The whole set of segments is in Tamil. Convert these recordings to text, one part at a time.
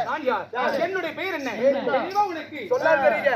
நான் யார்? என்னுடைய பெயர் என்ன? தெளிவா உனக்கு சொல்ல தெரியுங்க.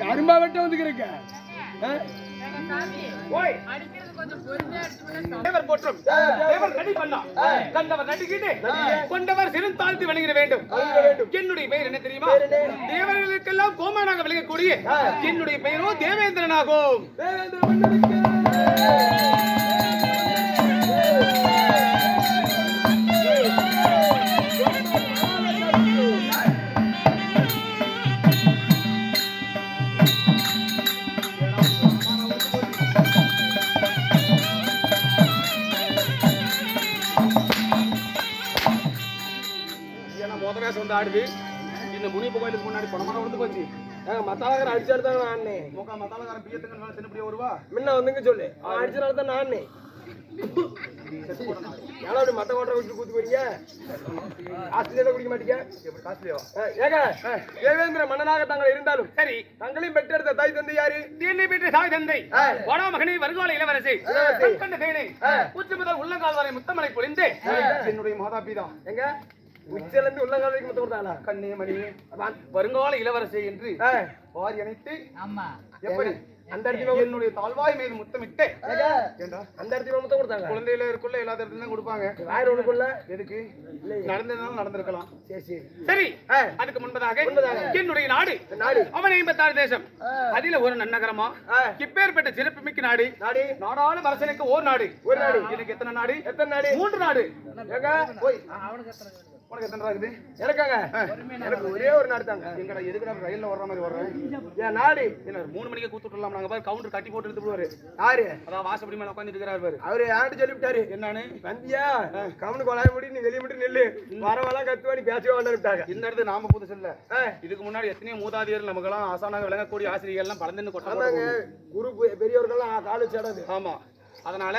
கரும்பா வெட்ட வந்துக்கிறீங்க. என்னுடைய பெயர் என்ன தெரியுமா? தேவர்களுக்கெல்லாம் கோமானாக விளங்கக்கூடிய என்னுடைய பெயரோ தேவேந்திரனாகும். ஆடுது இந்த முனிப்பு கோயிலுக்கு முன்னாடி பணமான வந்து போச்சு. மத்தாளக்காரன் அடிச்சாரு தான் நானே. மத்தாளக்காரன் பியத்துக்கு தின்னபடியே வருவா. முன்ன வந்துங்க சொல்லு. அடிச்சனால தான் நானே. ஏன்னா அப்படி மத்த கோட்டை விட்டு கூத்து போறீங்க. காஸ்ட்லியா குடிக்க மாட்டீங்க. எப்படி காஸ்ட்லியா? ஏங்க தேவேந்திர மன்னனாக தாங்கள் இருந்தாலும் சரி, தங்களையும் பெற்றெடுத்த தாய் தந்தை யாரு? என்னை பெற்ற தாய் தந்தை வடா மகனை வருங்கால இளவரசி கண்ட தேனை உச்சி முதல் உள்ளங்கால் வரை முத்தமலை பொழிந்து என்னுடைய மாதா பிதா எங்க உச்சில இருந்து உள்ளங்கால் வரைக்கும் முத்தம் கொடுத்தாங்களா? கண்ணே மணி வருங்கால இளவரசி என்று வாரி அணைத்து எப்படி அந்த இடத்துல என்னுடைய தாழ்வாய் மீது முத்தமிட்டு அந்த இடத்துல முத்தம் கொடுத்தாங்க. குழந்தையில இருக்குள்ள எல்லா இடத்துலயும் கொடுப்பாங்க. வேற ஒண்ணுக்குள்ள எதுக்கு நடந்ததுனாலும் நடந்திருக்கலாம். சரி சரி, அதுக்கு முன்பதாக என்னுடைய நாடு அவன் 56 தேசம், அதில ஒரு நன்னகரமா இப்பேற்பட்ட சிறப்பு மிக்க நாடு. நாடாளு அரசனுக்கு ஒரு நாடு. எனக்கு எத்தனை நாடு? 3 நாடு. உனக்கு எத்தனை இருக்குது? எனக்கு ஒரே ஒரு நாடு தாங்க. எங்கடா எதுக்குடா ரயில்ல வர்ற மாதிரி வர்றேன்? என் நாடு என்ன 3 மணிக்கு கூத்துட்டலாம். நாங்க பாரு கவுண்டர் கட்டி போட்டு எடுத்து போவாரு. யாரு? அதான் வாசப்படி மேல உட்கார்ந்துட்டு இருக்காரு பாரு. அவரு ஆண்டு சொல்லிவிட்டாரு. என்னன்னு? வந்தியா கவுனு கொலாய் முடி, நீ வெளிய மட்டும் நெல்லு, வரவெல்லாம் கத்துவா, நீ பேசவே வேண்டாம்ட்டாங்க. இந்த இடத்து நாம புதுசு இல்ல. இதுக்கு முன்னாடி எத்தனையோ மூதாதையர் நமக்கெல்லாம் ஆசானாக விளங்கக்கூடிய ஆசிரியர்கள் எல்லாம் பறந்துன்னு கொட்டாங்க. குரு பெரியவர்கள்லாம் காலேஜ் சேடாது. ஆமா, அதனால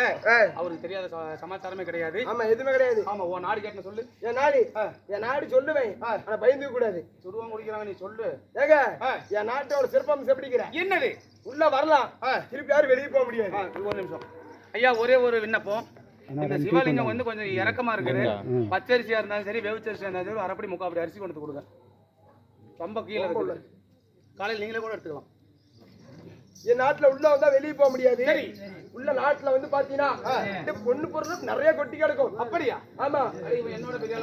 அவருக்கு தெரியாத சமாச்சாரமே கிடையாது. ஆமா, எதுவுமே கிடையாது. ஆமா, உன் நாடு கேட்க சொல்லு. என் நாடு சொல்லுவேன், ஆனா பயந்து கூடாது. சொல்லுவாங்க முடிக்கிறாங்க, நீ சொல்லு. ஏங்க என் நாட்டோட சிறப்பம்சம் எப்படிங்கிற? என்னது? உள்ள வரலாம், திருப்பி யாரும் வெளியே போக முடியாது. ஒரு நிமிஷம் ஐயா, ஒரே ஒரு விண்ணப்பம். இந்த சிவலிங்கம் வந்து கொஞ்சம் இறக்கமா இருக்குது. பச்சரிசியா இருந்தாலும் சரி, வேவுச்சரிசியா இருந்தாலும் சரி, அரைப்படி முக்காப்படி அரிசி கொண்டு கொடுங்க. ரொம்ப கீழே இருக்குது. காலையில் நீங்களே கூட எடுத்துக்கலாம். என் நாட்டுல உள்ள வந்தா வெளியே போக முடியாது. உள்ள நாட்டுல வந்து பாத்தீங்கன்னா பொண்ணு பொருள் நிறைய கொட்டி கிடக்கும். அப்படியா? ஆமா, என்னோட பெரிய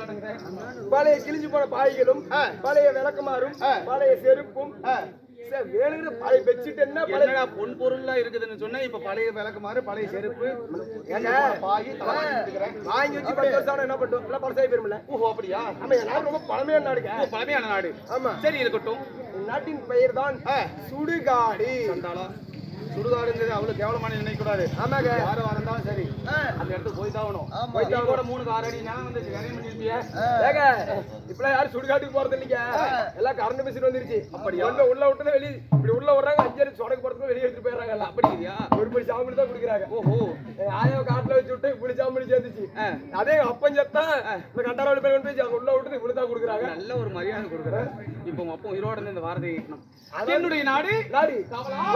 பழைய கிழிஞ்சு போன பாய்களும், பழைய விளக்குமாறும், பழைய செருப்பும், வேணுங்கிற பழைய பெட்ஷீட் என்ன என்னடா பொன் பொருள்லாம் இருக்குதுன்னு சொன்னா இப்ப பழைய விளக்குமாறு பழைய செருப்பு பாய் வாங்கி வச்சு 10 வருஷம் என்ன பண்ணுவோம் எல்லாம் பழசாகி போயிருமில்ல. ஓஹோ அப்படியா? ஆமா, என் நாடு ரொம்ப பழமையான நாடுங்க. பழமையான நாடு. ஆமா, சரி இருக்கட்டும். நாட்டின் பெயர் தான் சுடுகாடு. சுடுகாடுங்கிறது அவ்வளவு கேவலமான நினைக்க கூடாது. ஆமாங்க, யாரும் வரந்தாலும் சரி அந்த இடத்துக்கு போய் தான் ஆகணும். கூட 3 கார் அடி ஞாபகம் வந்து கரையம் பண்ணிருப்பியா? ஏங்க இப்பெல்லாம் யாரும் சுடுகாட்டுக்கு போறது இல்லைங்க, எல்லாம் கரண்ட் மிஷின் வந்துருச்சு. அப்படியா? உள்ள விட்டு வெளியே இப்படி உள்ள வர்றாங்க, 5 அடி சொடக்கு போறதுக்கு வெளியே எடுத்துட்டு போயிடுறாங்க. எல்லாம் அப்படியா? ஒரு படி சாம்பிள் தான் குடிக்கிறாங்க. ஓஹோ, ஆயோ காட்டுல வச்சு விட்டு இப்படி சாம்பிள் சேர்ந்துச்சு. அதே அப்பன் சத்தா இந்த கண்டாரோட பேர் வந்து உள்ள விட்டு இப்படி தான் கொடுக்குறாங்க. நல்ல ஒரு மரியாதை கொடுக்குறேன். இப்போ அப்போ உயிரோட இருந்து இந்த வார்த்தையை கேட்கணும். என்னுடைய நாடு நாடு காவலா.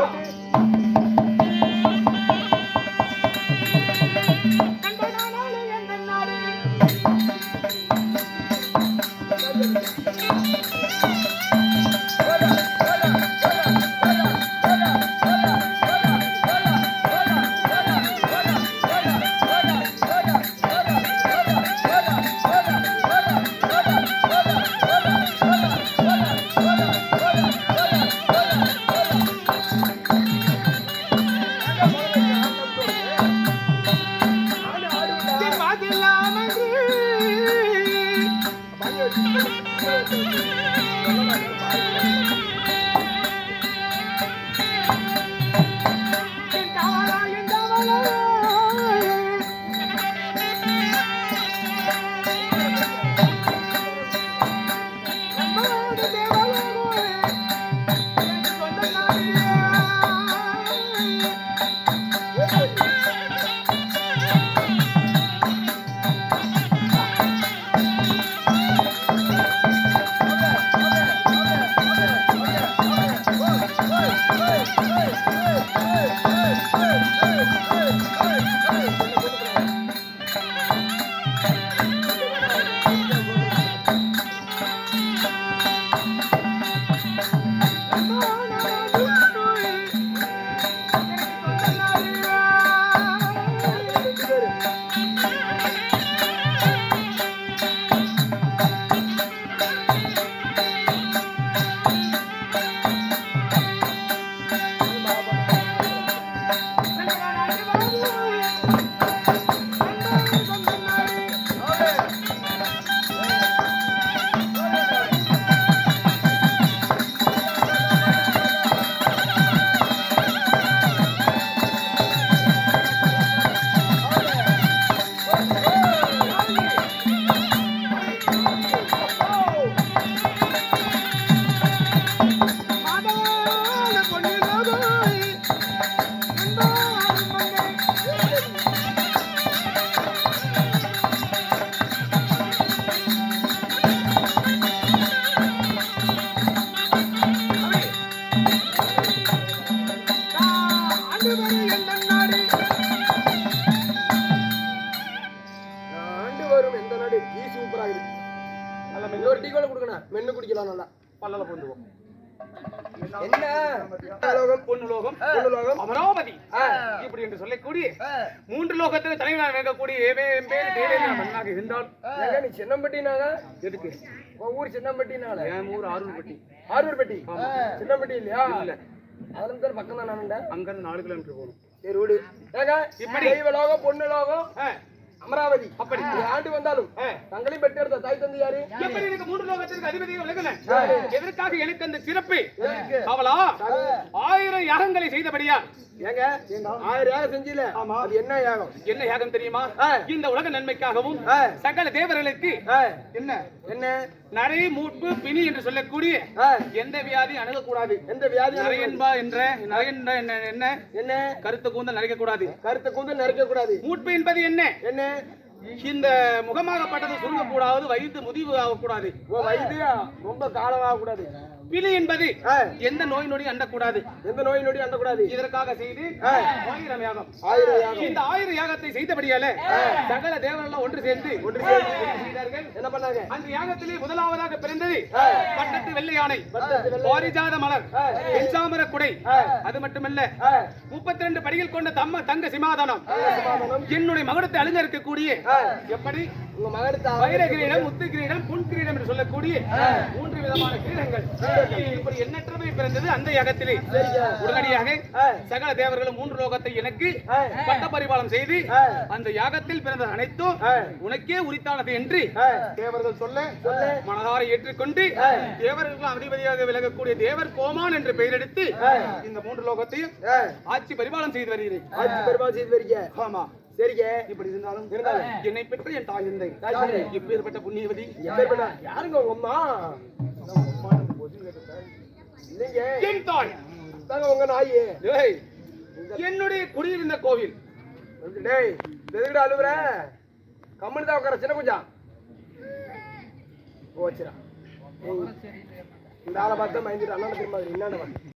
மென்னு குடிக்கலாம் நல்லா பல்லல போந்துவோம். என்ன பொன்னுலோகம், பொன்னுலோகம், அமராவதி இப்படி என்று சொல்லக்கூடிய 3 லோகத்துக்கு தலைவனாக இருக்கக்கூடிய தேவேந்திர மன்னனாக இருந்தால் நீ சின்னம்பட்டினாங்க எதுக்கு? ஊர் சின்னம்பட்டினால என் ஊர் ஆரூர்பட்டி. ஆரூர்பட்டி சின்னம்பட்டி இல்லையா? இல்ல, அதுல இருந்து பக்கம் தான் நானுங்க. அங்க இருந்து 4 கிலோமீட்டர் போகணும். சரி விடு. இப்படி தெய்வலோகம், பொன்னுலோகம், அமராவதி அப்படி ஆண்டு வந்தாலும் தங்களையும் பெற்று எடுத்த தாய் தந்தை யாரு? எப்படி எனக்கு 3 லோகத்திற்கு அதிபதியாக விளக்குனேன். எதற்காக எனக்கு அந்த சிறப்பு? அவளா 1000 யாகங்களை செய்தபடியா? ஏங்க 1000 யாகம் செஞ்சீல, அது என்ன யாகம்? என்ன யாகம் தெரியுமா? இந்த உலக நன்மைக்காகவும் சகல தேவர்களுக்கு என்ன என்ன நரை மூப்பு பிணி என்று சொல்லக்கூடிய எந்த வியாதி அணுகக்கூடாது. எந்த வியாதி? நரையன்பா என்ற என்ன என்ன என்ன கருத்து கூந்தல் நரைக்க கூடாது. கருத்து கூந்தல் நரைக்க கூடாது. மூட்பு என்பது என்ன? என்ன? இந்த முகமாகப்பட்டது சுருங்கக்கூடாது, வயது முதிவு ஆகக்கூடாது, வயது ரொம்ப காலம் ஆகக்கூடாது. பிணி என்பது எந்த நோய் நொடி அண்டக்கூடாது. எந்த நோய் நொடி அண்டக்கூடாது. இதற்காக செய்து 1000 யாகம். 1000 யாகம். இந்த 1000 யாகத்தை செய்தபடியால சகல தேவர்கள் ஒன்று சேர்ந்து செய்தார்கள். என்ன பண்ணாங்க? அந்த யாகத்திலே முதலாவதாக பிறந்தது பட்டத்து வெள்ளை யானை, பாரிஜாத மலர், வெஞ்சாமர குடை. அது மட்டுமல்ல 32 படிகள் கொண்ட தங்க சிமாதானம். என்னுடைய மகுடத்தை அலங்கரிக்கக்கூடிய எப்படி உங்க மகுடத்தை வைர கிரீடம், முத்து கிரீடம், புன் கிரீடம் என்று சொல்லக்கூடிய 3 விதமான கிரீடங்கள் இப்படி எண்ணற்றவை பிறந்தது அந்த யாகத்திலே. உடனடியாக சகல தேவர்களும் 3 லோகத்தை எனக்கு பட்ட பரிபாலம் செய்து அந்த யாகத்தில் பிறந்த அனைத்தும் உனக்கே உரித்தானது என்று தேவர்கள் சொல்ல மனதார ஏற்றுக்கொண்டு தேவர்களுக்கு அதிபதியாக விலகக்கூடிய தேவர் கோமான் என்று பெயரெடுத்து இந்த 3 லோகத்தையும் ஆட்சி பரிபாலம் செய்து வருகிறேன். ஆட்சி பெருமாள் செய்து வரீங்க. ஆமா. சரிங்க. இப்படி இருந்தாலும் என்னை பெற்ற என் தாய் தந்தை எப்பேற்பட்ட புண்ணியவதி. யாருங்க உங்க அம்மா? இல்லைங்க, என் தாய் தாங்க உங்க நாயி. டேய், என்னுடைய குடியிருந்த கோவில். டேய் எதுக்குடா அழுவுற? கம்முன்னு தான் உட்கார சின்ன கொஞ்சம் ஓச்சுரா. இந்த ஆளை பார்த்தா மைந்துட்டு அண்ணன் திரும்ப என்னன்னு